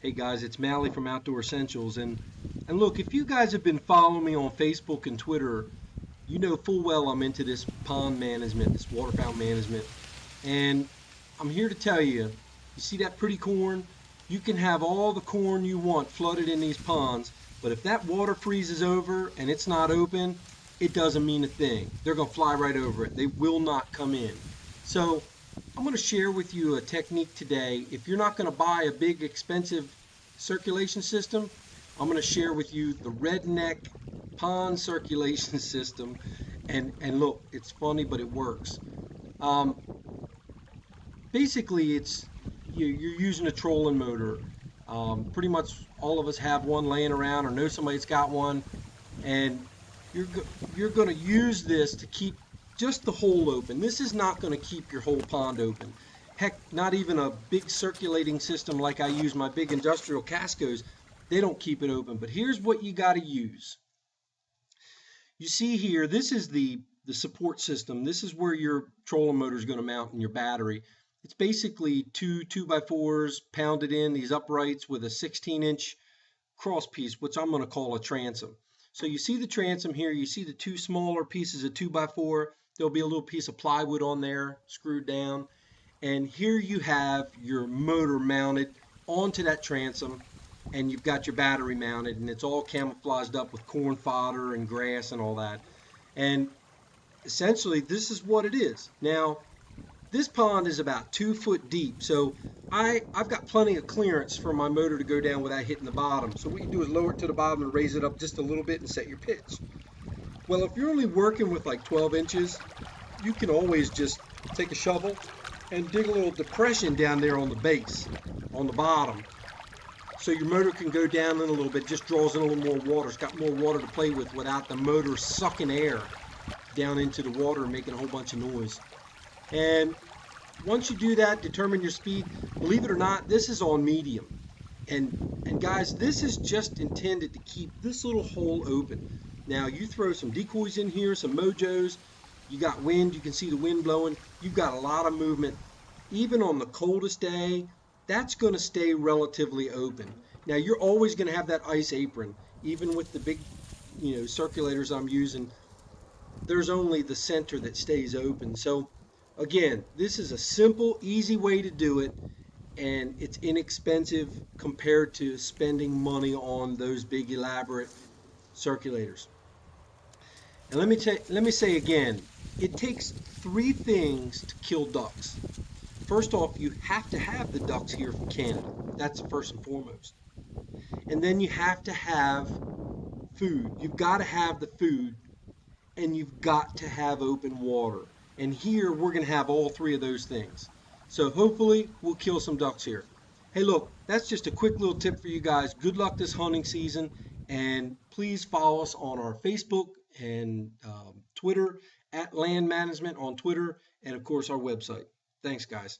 Hey guys, it's Mally from Outdoor Essentials, and look, if you guys have been following me on Facebook and Twitter, you know full well I'm into this pond management, this waterfowl management, and I'm here to tell you, you see that pretty corn? You can have all the corn you want flooded in these ponds, but if that water freezes over and it's not open, it doesn't mean a thing. They're going to fly right over it. They will not come in. So I'm going to share with you a technique today. If you're not going to buy a big expensive circulation system, I'm going to share with you the redneck pond circulation system. And look, it's funny, but it works. Um, Basically, it's you're using a trolling motor. Pretty much all of us have one laying around or know somebody that's got one, and you're going to use this to keep just the hole open. This is not going to keep your whole pond open. Heck, not even a big circulating system like I use my big industrial Cascos. They don't keep it open. But here's what you got to use. You see here, this is the support system. This is where your trolling motor is going to mount in your battery. It's basically two 2x4s pounded in these uprights with a 16-inch cross piece, which I'm going to call a transom. So you see the transom here, you see the two smaller pieces of 2x4. There'll be a little piece of plywood on there screwed down. And here you have your motor mounted onto that transom, and you've got your battery mounted, and it's all camouflaged up with corn fodder and grass and all that. And essentially, this is what it is. Now, this pond is about 2 foot deep, so I've got plenty of clearance for my motor to go down without hitting the bottom. So what you do is lower it to the bottom and raise it up just a little bit and set your pitch. Well, if you're only working with like 12 inches, you can always just take a shovel and dig a little depression down there on the base, on the bottom. So your motor can go down in a little bit, just draws in a little more water. It's got more water to play with without the motor sucking air down into the water and making a whole bunch of noise. And once you do that, determine your speed. Believe it or not, this is on medium. And guys, this is just intended to keep this little hole open. Now you throw some decoys in here, some mojos. You got wind, you can see the wind blowing. You've got a lot of movement. Even on the coldest day, that's going to stay relatively open. Now you're always going to have that ice apron. Even with the big, circulators I'm using, there's only the center that stays open. So again, this is a simple, easy way to do it, and it's inexpensive compared to spending money on those big elaborate circulators. And let me say again, it takes three things to kill ducks. First off, you have to have the ducks here from Canada. That's first and foremost. And then you have to have food. You've got to have the food, and you've got to have open water. And here we're going to have all three of those things. So hopefully we'll kill some ducks here. Hey, look, that's just a quick little tip for you guys. Good luck this hunting season. And please follow us on our Facebook and Twitter at Land Management on Twitter. And of course our website. Thanks, guys.